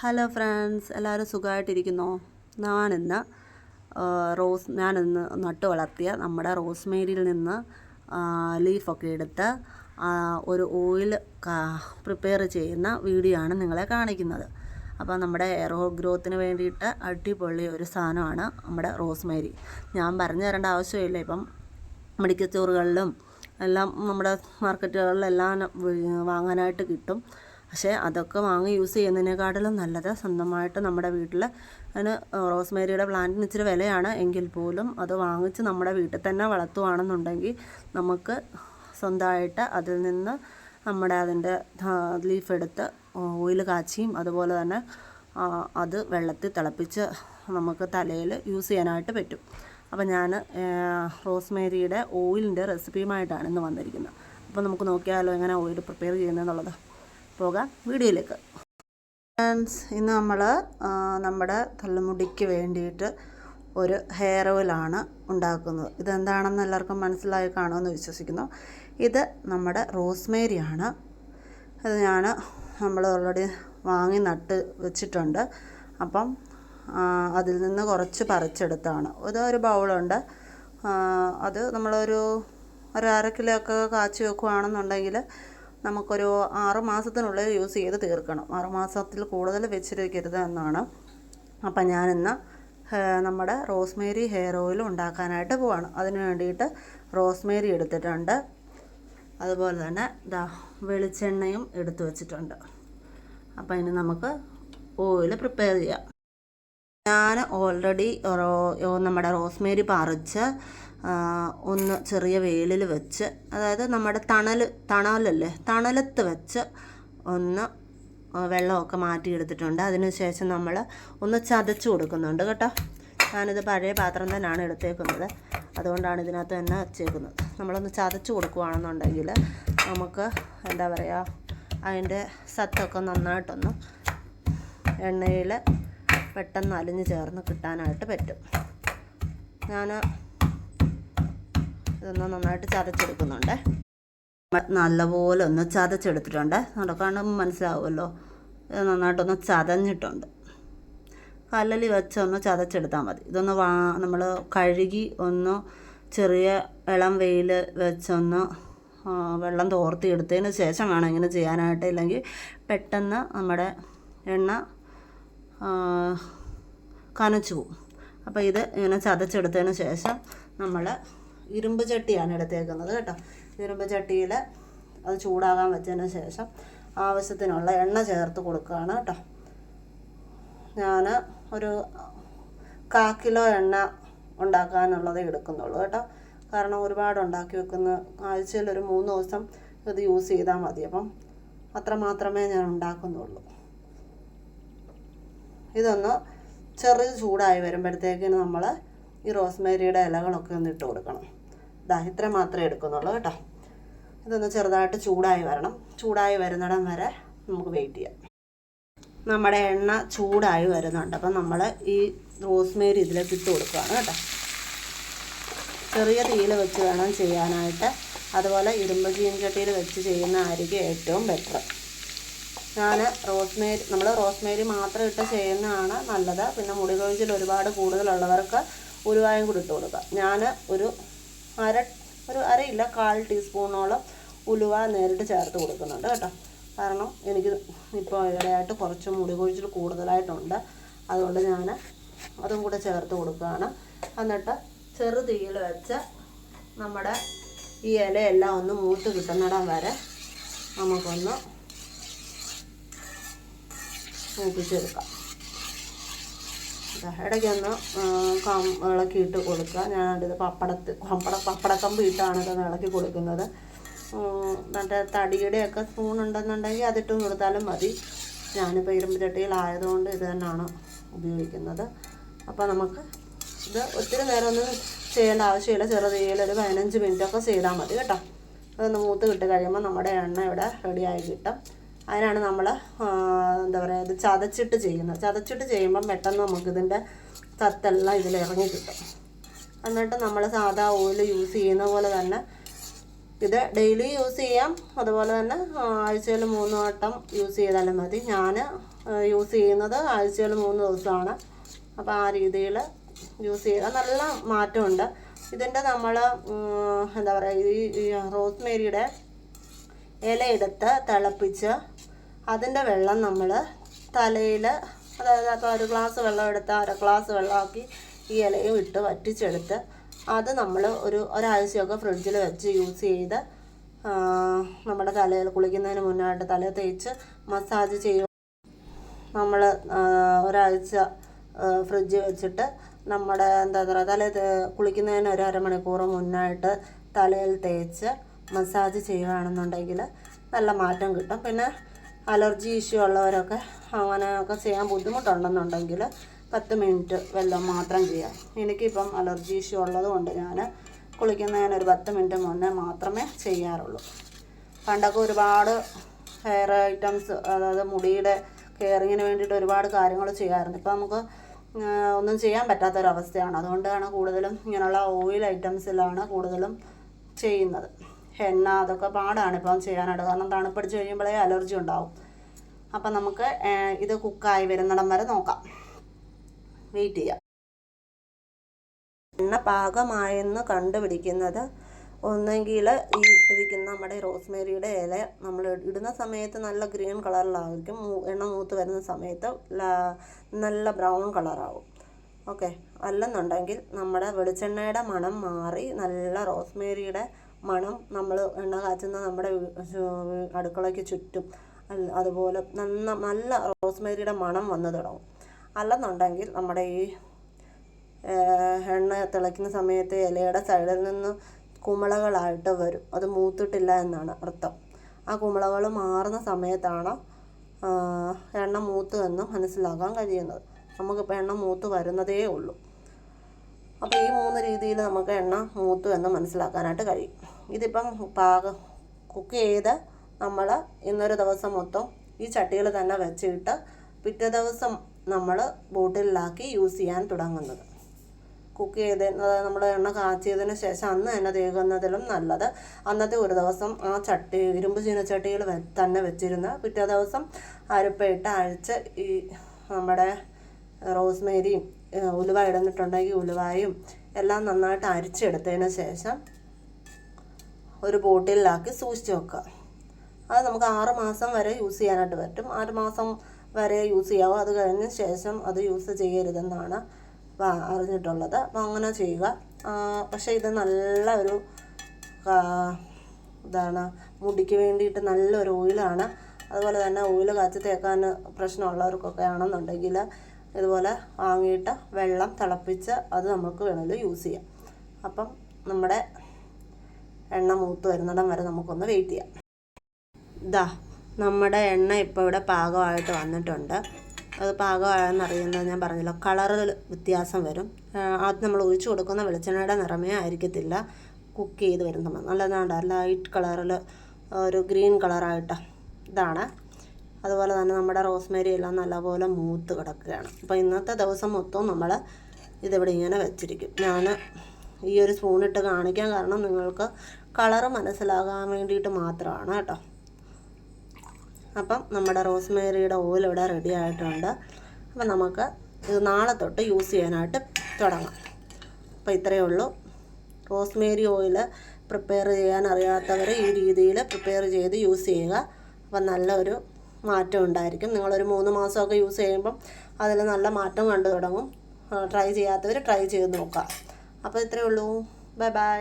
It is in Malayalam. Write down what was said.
ഹലോ ഫ്രണ്ട്സ്, എല്ലാവരും സുഖമായിട്ടിരിക്കുന്നോ? ഞാനിന്ന് നട്ടു വളർത്തിയ നമ്മുടെ റോസ്മേരിയിൽ നിന്ന് ലീഫൊക്കെ എടുത്ത് ഒരു ഓയിൽ പ്രിപ്പയർ ചെയ്യുന്ന വീഡിയോ ആണ് നിങ്ങളെ കാണിക്കുന്നത്. അപ്പോൾ നമ്മുടെ ഹെയർ ഗ്രോത്തിന് വേണ്ടിയിട്ട് അടിപൊളി ഒരു സാധനമാണ് നമ്മുടെ റോസ്മേരി. ഞാൻ പറഞ്ഞു തരേണ്ട ആവശ്യമില്ല, ഇപ്പം മെഡിക്കൽ സ്റ്റോറുകളിലും എല്ലാം നമ്മുടെ മാർക്കറ്റുകളിലെല്ലാം വാങ്ങാനായിട്ട് കിട്ടും. പക്ഷേ അതൊക്കെ വാങ്ങി യൂസ് ചെയ്യുന്നതിനെക്കാട്ടിലും നല്ലത് സ്വന്തമായിട്ട് നമ്മുടെ വീട്ടിൽ അതിന് റോസ്മേരിയുടെ പ്ലാന്റിന് ഇച്ചിരി വിലയാണ് എങ്കിൽ പോലും അത് വാങ്ങിച്ച് നമ്മുടെ വീട്ടിൽ തന്നെ വളർത്തുകയാണെന്നുണ്ടെങ്കിൽ നമുക്ക് സ്വന്തമായിട്ട് അതിൽ നിന്ന് അതിൻ്റെ ലീഫ് എടുത്ത് ഓയിൽ കാച്ചിയും അതുപോലെ തന്നെ അത് വെള്ളത്തിൽ തിളപ്പിച്ച് നമുക്ക് തലയിൽ യൂസ് ചെയ്യാനായിട്ട് പറ്റും. അപ്പോൾ ഞാൻ റോസ്മേരിയുടെ ഓയിലിൻ്റെ റെസിപ്പിയുമായിട്ടാണ് ഇന്ന് വന്നിരിക്കുന്നത്. അപ്പോൾ നമുക്ക് നോക്കിയാലോ എങ്ങനെ ഓയിൽ പ്രിപ്പയർ ചെയ്യുന്നതെന്നുള്ളത്. പോകാം വീഡിയോയിലേക്ക്. ഫ്രണ്ട്സ്, ഇന്ന് നമ്മൾ നമ്മുടെ തലമുടിക്ക് വേണ്ടിയിട്ട് ഒരു ഹെയർ ഓയിലാണ് ഉണ്ടാക്കുന്നത്. ഇതെന്താണെന്ന് എല്ലാവർക്കും മനസ്സിലായി കാണുമെന്ന് വിശ്വസിക്കുന്നു. ഇത് നമ്മുടെ റോസ്മേരിയാണ്. അത് നമ്മൾ ഓൾറെഡി വാങ്ങി നട്ട് വെച്ചിട്ടുണ്ട്. അപ്പം അതിൽ നിന്ന് കുറച്ച് പറിച്ചെടുത്താണ്. ഇതൊരു ബൗളുണ്ട്. അത് നമ്മളൊരു അര കിലോ ഒക്കെ കാച്ചി വെക്കുകയാണെന്നുണ്ടെങ്കിൽ നമുക്കൊരു 6 മാസത്തിനുള്ളിൽ യൂസ് ചെയ്ത് തീർക്കണം. 6 മാസത്തിൽ കൂടുതൽ വെച്ചിരിക്കരുത് എന്നാണ്. അപ്പം ഞാനിന്ന് നമ്മുടെ റോസ്മേരി ഹെയർ ഓയിൽ ഉണ്ടാക്കാനായിട്ട് പോവാണ്. അതിന് വേണ്ടിയിട്ട് റോസ്മേരി എടുത്തിട്ടുണ്ട്. അതുപോലെ തന്നെ വെളിച്ചെണ്ണയും എടുത്തു വച്ചിട്ടുണ്ട്. അപ്പം ഇനി നമുക്ക് ഓയിൽ പ്രിപ്പയർ ചെയ്യാം. ഞാൻ ഓൾറെഡി നമ്മുടെ റോസ്മേരി പറിച്ച് ഒന്ന് ചെറിയ വെയിലിൽ വെച്ച്, അതായത് നമ്മുടെ തണലത്ത് വെച്ച് ഒന്ന് വെള്ളമൊക്കെ മാറ്റിയെടുത്തിട്ടുണ്ട്. അതിനുശേഷം നമ്മൾ ഒന്ന് ചതച്ച് കൊടുക്കുന്നുണ്ട് കേട്ടോ. ഞാനിത് പഴയ പാത്രം തന്നെയാണ് എടുത്തേക്കുന്നത്, അതുകൊണ്ടാണ് ഇതിനകത്ത് തന്നെ വെച്ചേക്കുന്നത്. നമ്മളൊന്ന് ചതച്ച് കൊടുക്കുകയാണെന്നുണ്ടെങ്കിൽ നമുക്ക് എന്താ പറയുക, അതിൻ്റെ സത്തൊക്കെ നന്നായിട്ടൊന്ന് എണ്ണയിൽ പെട്ടെന്ന് അലിഞ്ഞ് ചേർന്ന് കിട്ടാനായിട്ട് പറ്റും. ഞാൻ ഇതൊന്ന് നന്നായിട്ട് ചതച്ചെടുക്കുന്നുണ്ട്. നല്ലപോലെ ഒന്ന് ചതച്ചെടുത്തിട്ടുണ്ട്. കാണുമ്പോൾ മനസ്സിലാവുമല്ലോ, ഇത് നന്നായിട്ടൊന്ന് ചതഞ്ഞിട്ടുണ്ട്. കല്ലലി വെച്ചൊന്ന് ചതച്ചെടുത്താൽ മതി. ഇതൊന്ന് നമ്മൾ കഴുകി ഒന്ന് ചെറിയ ഇളം വെയിൽ വെച്ചൊന്ന് വെള്ളം തോർത്തിയെടുത്തതിന് ശേഷം വേണം ഇങ്ങനെ ചെയ്യാനായിട്ട്. ഇല്ലെങ്കിൽ പെട്ടെന്ന് നമ്മുടെ എണ്ണ കനച്ചു പോവും. അപ്പോൾ ഇത് ഇങ്ങനെ ചതച്ചെടുത്തതിന് ശേഷം നമ്മൾ ഇരുമ്പ് ചട്ടിയാണ് എടുത്തേക്കുന്നത് കേട്ടോ. ഇരുമ്പ് ചട്ടിയിൽ അത് ചൂടാകാൻ വെച്ചതിന് ശേഷം ആവശ്യത്തിനുള്ള എണ്ണ ചേർത്ത് കൊടുക്കുകയാണ് കേട്ടോ. ഞാൻ ഒരു 1/4 കിലോ എണ്ണ ഉണ്ടാക്കാനുള്ളത് എടുക്കുന്നുള്ളൂ കേട്ടോ. കാരണം ഒരുപാട് ഉണ്ടാക്കി വെക്കുന്ന, ആഴ്ചയിൽ ഒരു 3 ദിവസം ഇത് യൂസ് ചെയ്താൽ മതി. അപ്പം അത്ര മാത്രമേ ഞാൻ ഉണ്ടാക്കുന്നുള്ളൂ. ഇതൊന്ന് ചെറിയ ചൂടായി വരുമ്പോഴത്തേക്കിന് നമ്മൾ ഈ റോസ്മേരിയുടെ ഇലകളൊക്കെ ഒന്ന് ഇട്ട് കൊടുക്കണം. ഇത്ര മാത്രമേ എടുക്കുന്നുള്ളൂ കേട്ടോ. ഇതൊന്ന് ചെറുതായിട്ട് ചൂടായി വരണം. ചൂടായി വരുന്നിടം വരെ നമുക്ക് വെയിറ്റ് ചെയ്യാം. നമ്മുടെ എണ്ണ ചൂടായി വരുന്നുണ്ട്. അപ്പം നമ്മൾ ഈ റോസ്മേരി ഇതിലേക്ക് ഇട്ട് കൊടുക്കുകയാണ് കേട്ടോ. ചെറിയ തീയിൽ വെച്ച് വേണം ചെയ്യാനായിട്ട്. അതുപോലെ ഇരുമ്പ് ചീനച്ചട്ടിയിൽ വെച്ച് ചെയ്യുന്നതായിരിക്കും ഏറ്റവും ബെറ്റർ. നമ്മൾ റോസ്മേരി മാത്രം ഇട്ട് ചെയ്യുന്നതാണ് നല്ലത്. പിന്നെ മുടി കൊഴിച്ചിൽ ഒരുപാട് കൂടുതലുള്ളവർക്ക് ഉലുവായും കൂടി ഇട്ട് കൊടുക്കുക. ഞാൻ ഒരു അരയില്ല 1/4 ടീസ്പൂണോളം ഉലുവ നേരിട്ട് ചേർത്ത് കൊടുക്കുന്നുണ്ട് കേട്ടോ. കാരണം എനിക്ക് ഇപ്പോൾ ഇടയായിട്ട് കുറച്ച് മുടി കൊഴിച്ചിൽ കൂടുതലായിട്ടുണ്ട്. അതുകൊണ്ട് ഞാൻ അതും കൂടെ ചേർത്ത് കൊടുക്കുകയാണ്. എന്നിട്ട് ചെറു തീയിൽ വെച്ച് നമ്മുടെ ഈ ഇലയെല്ലാം ഒന്ന് മൂത്ത് കിട്ടുന്നിടം വരെ നമുക്കൊന്ന് മൂപ്പിച്ചെടുക്കാം. ഇടയ്ക്കൊന്ന് ഇളക്കിയിട്ട് കൊടുക്കുക. ഞാനിത് പപ്പടക്കമ്പ് ഇട്ടാണ് ഇത് ഇളക്കി കൊടുക്കുന്നത്. മറ്റേ തടിയുടെയൊക്കെ സ്പൂൺ ഉണ്ടെന്നുണ്ടെങ്കിൽ അതിട്ട് കൊടുത്താലും മതി. ഞാനിപ്പോൾ ഇരുമ്പ് ചട്ടിയിലായതുകൊണ്ട് ഇത് തന്നെയാണ് ഉപയോഗിക്കുന്നത്. അപ്പോൾ നമുക്ക് ഇത് ഒത്തിരി നേരമൊന്നും ചെയ്യേണ്ട ആവശ്യമില്ല. ചെറുതീയിൽ ഒരു 15 മിനിറ്റൊക്കെ ചെയ്താൽ മതി കേട്ടോ. അതൊന്ന് മൂത്ത് കിട്ടി കഴിയുമ്പോൾ നമ്മുടെ എണ്ണ ഇവിടെ റെഡിയായി കിട്ടും. അതിനാണ് നമ്മൾ എന്താ പറയുക, ഇത് ചതച്ചിട്ട് ചെയ്യുന്നത്. ചതച്ചിട്ട് ചെയ്യുമ്പം പെട്ടെന്ന് നമുക്കിതിൻ്റെ സത്തെല്ലാം ഇതിലിറങ്ങി കിട്ടും. എന്നിട്ട് നമ്മൾ സാധാ ഓയിൽ യൂസ് ചെയ്യുന്ന പോലെ തന്നെ ഇത് ഡെയിലി യൂസ് ചെയ്യാം. അതുപോലെ തന്നെ ആഴ്ചയിൽ 3 വട്ടം യൂസ് ചെയ്താലും മതി. ഞാൻ യൂസ് ചെയ്യുന്നത് ആഴ്ചയിൽ 3 ദിവസമാണ്. അപ്പോൾ ആ രീതിയിൽ യൂസ് ചെയ്യുക, നല്ല മാറ്റമുണ്ട്. ഇതിൻ്റെ നമ്മൾ എന്താ പറയുക, ഈ റോസ്മേരിയുടെ ഇലയെടുത്ത് തിളപ്പിച്ച് അതിൻ്റെ വെള്ളം നമ്മൾ തലയിൽ, അതായത് അപ്പോൾ 1 ഗ്ലാസ് വെള്ളം എടുത്ത് 1/2 ഗ്ലാസ് വെള്ളമാക്കി ഈ ഇലയും ഇട്ട് വറ്റിച്ചെടുത്ത് അത് നമ്മൾ ഒരാഴ്ചയൊക്കെ ഫ്രിഡ്ജിൽ വെച്ച് യൂസ് ചെയ്ത് നമ്മുടെ തലയിൽ കുളിക്കുന്നതിന് മുന്നായിട്ട് തല തേച്ച് മസാജ് ചെയ്യും. നമ്മൾ ഒരാഴ്ച ഫ്രിഡ്ജിൽ വെച്ചിട്ട് നമ്മുടെ എന്താ പറയുക, കുളിക്കുന്നതിന് 1 അരമണിക്കൂർ മുന്നായിട്ട് തലയിൽ തേച്ച് മസാജ് ചെയ്യുകയാണെന്നുണ്ടെങ്കിൽ നല്ല മാറ്റം കിട്ടും. പിന്നെ അലർജി ഇഷ്യൂ ഉള്ളവരൊക്കെ അങ്ങനെയൊക്കെ ചെയ്യാൻ ബുദ്ധിമുട്ടുണ്ടെന്നുണ്ടെങ്കിൽ 10 മിനിറ്റ് വെള്ളം മാത്രം ചെയ്യാം. എനിക്കിപ്പം അലർജി ഇഷ്യൂ ഉള്ളതുകൊണ്ട് ഞാൻ കുളിക്കുന്നതിന് ഒരു 10 മിനിറ്റ് മുന്നേ മാത്രമേ ചെയ്യാറുള്ളൂ. പണ്ടൊക്കെ ഒരുപാട് ഹെയർ ഐറ്റംസ്, അതായത് മുടിയുടെ കെയറിങ്ങിന് വേണ്ടിയിട്ട് ഒരുപാട് കാര്യങ്ങൾ ചെയ്യാമായിരുന്നു. ഇപ്പം നമുക്ക് ഒന്നും ചെയ്യാൻ പറ്റാത്തൊരവസ്ഥയാണ്. അതുകൊണ്ടാണ് കൂടുതലും ഇങ്ങനെയുള്ള ഓയിൽ ഐറ്റംസിലാണ് കൂടുതലും ചെയ്യുന്നത്. എണ്ണ അതൊക്കെ പാടാണ് ഇപ്പം ചെയ്യാനായിട്ട്, കാരണം തണുപ്പടിച്ച് കഴിയുമ്പോഴേ അലർജി ഉണ്ടാവും. അപ്പം നമുക്ക് ഇത് കുക്കായി വരുന്നിടം വരെ നോക്കാം, വെയിറ്റ് ചെയ്യാം. എണ്ണ പാകമായെന്ന് കണ്ടുപിടിക്കുന്നത് ഒന്നെങ്കിൽ ഈ ഇട്ടിരിക്കുന്ന നമ്മുടെ റോസ്മേരിയുടെ ഇല നമ്മൾ ഇടുന്ന സമയത്ത് നല്ല ഗ്രീൻ കളറിലായിരിക്കും, എണ്ണ മൂത്ത് വരുന്ന സമയത്ത് നല്ല ബ്രൗൺ കളറാവും. ഓക്കെ, അല്ലെന്നുണ്ടെങ്കിൽ നമ്മുടെ വെളിച്ചെണ്ണയുടെ മണം മാറി നല്ല റോസ്മേരിയുടെ മണം നമ്മൾ എണ്ണ കാച്ചുന്ന നമ്മുടെ അടുക്കളയ്ക്ക് ചുറ്റും അതുപോലെ നല്ല റോസ്മേരിയുടെ മണം വന്ന് തുടങ്ങും. അല്ലെന്നുണ്ടെങ്കിൽ നമ്മുടെ ഈ എണ്ണ തിളയ്ക്കുന്ന സമയത്ത് ഇലയുടെ സൈഡിൽ നിന്ന് കുമിളകളായിട്ട് വരും, അത് മൂത്തിട്ടില്ല എന്നാണ് അർത്ഥം. ആ കുമിളകൾ മാറുന്ന സമയത്താണ് എണ്ണ മൂത്ത് എന്ന് മനസ്സിലാക്കാൻ കഴിയുന്നത്. നമുക്കിപ്പോൾ എണ്ണ മൂത്ത് വരുന്നതേ ഉള്ളൂ. അപ്പോൾ ഈ 3 രീതിയിൽ നമുക്ക് എണ്ണ മൂത്തു എന്ന് മനസ്സിലാക്കാനായിട്ട് കഴിയും. ഇതിപ്പം കുക്ക് ചെയ്ത് നമ്മൾ ഇന്നൊരു ദിവസം മൊത്തം ഈ ചട്ടിയിൽ തന്നെ വെച്ചിട്ട് പിറ്റേ ദിവസം നമ്മൾ ബോട്ടിലാക്കി യൂസ് ചെയ്യാൻ തുടങ്ങുന്നത്. കുക്ക് ചെയ്ത് നമ്മൾ എണ്ണ കാച്ചിയതിന് ശേഷം അന്ന് തന്നെ തേകുന്നതിലും നല്ലത് അന്നത്തെ ഒരു ദിവസം ആ ഇരുമ്പ് ചീനച്ചട്ടിയിൽ തന്നെ വെച്ചിരുന്ന് പിറ്റേ ദിവസം അരിപ്പയിട്ട് അഴിച്ച് ഈ നമ്മുടെ റോസ്മേരിയും ഉലുവ ഇടുന്നിട്ടുണ്ടെങ്കിൽ ഉലുവായും എല്ലാം നന്നായിട്ട് അരിച്ചെടുത്തതിന് ശേഷം ഒരു ബോട്ടിലാക്കി സൂക്ഷിച്ച് വെക്കുക. അത് നമുക്ക് 6 മാസം വരെ യൂസ് ചെയ്യാനായിട്ട് പറ്റും. 6 മാസം വരെ യൂസ് ചെയ്യാവും. അത് കഴിഞ്ഞ ശേഷം അത് യൂസ് ചെയ്യരുതെന്നാണ് അറിഞ്ഞിട്ടുള്ളത്. അപ്പോൾ അങ്ങനെ ചെയ്യുക. പക്ഷേ ഇത് നല്ല ഒരു ഇതാണ്, മുടിക്ക് വേണ്ടിയിട്ട് നല്ലൊരു ഓയിലാണ്. അതുപോലെ തന്നെ ഓയിൽ കാച്ചി തേക്കാൻ പ്രശ്നമുള്ളവർക്കൊക്കെ ആണെന്നുണ്ടെങ്കിൽ ഇതുപോലെ വാങ്ങിയിട്ട് വെള്ളം തിളപ്പിച്ച് അത് നമുക്ക് വേണമെങ്കിൽ യൂസ് ചെയ്യാം. അപ്പം നമ്മുടെ എണ്ണ മൂത്ത് വരുന്നിടം വരെ നമുക്കൊന്ന് വെയിറ്റ് ചെയ്യാം. നമ്മുടെ എണ്ണ ഇപ്പോൾ ഇവിടെ പാകമായിട്ട് വന്നിട്ടുണ്ട്. അത് പാകമായെന്നറിയുന്നത് ഞാൻ പറഞ്ഞല്ലോ, കളറിൽ വ്യത്യാസം വരും. ആദ്യം നമ്മൾ ഒഴിച്ചു കൊടുക്കുന്ന വെളിച്ചെണ്ണയുടെ നിറമേ ആയിരിക്കത്തില്ല കുക്ക് ചെയ്ത് വരുമ്പോൾ. നല്ലതാണ്ട് ലൈറ്റ് കളറിൽ ഒരു ഗ്രീൻ കളറായിട്ട് ഇതാണ്. അതുപോലെ തന്നെ നമ്മുടെ റോസ്മേരി എല്ലാം നല്ലപോലെ മൂത്ത് കിടക്കുകയാണ്. അപ്പോൾ ഇന്നത്തെ ദിവസം മൊത്തം നമ്മൾ ഇതിവിടെ ഇങ്ങനെ വെച്ചിരിക്കും. ഞാൻ ഈ ഒരു സ്പൂണിട്ട് കാണിക്കാൻ കാരണം നിങ്ങൾക്ക് കളറ് മനസ്സിലാകാൻ വേണ്ടിയിട്ട് മാത്രമാണ് കേട്ടോ. അപ്പം നമ്മുടെ റോസ്മേരിയുടെ ഓയിൽ ഇവിടെ റെഡി ആയിട്ടുണ്ട്. അപ്പം നമുക്ക് ഇത് നാളെ തൊട്ട് യൂസ് ചെയ്യാനായിട്ട് തുടങ്ങാം. അപ്പോൾ ഇത്രയേ ഉള്ളൂ. റോസ്മേരി ഓയിൽ പ്രിപ്പയർ ചെയ്യാൻ അറിയാത്തവർ ഈ രീതിയിൽ പ്രിപ്പയർ ചെയ്ത് യൂസ് ചെയ്യുക. അപ്പം നല്ലൊരു മാറ്റം ഉണ്ടായിരിക്കും. നിങ്ങളൊരു 3 മാസമൊക്കെ യൂസ് ചെയ്യുമ്പം അതിൽ നല്ല മാറ്റം കണ്ടു തുടങ്ങും. ട്രൈ ചെയ്യാത്തവർ ട്രൈ ചെയ്ത് നോക്കുക. അപ്പോൾ ഇത്രയേ ഉള്ളൂ. Bye bye.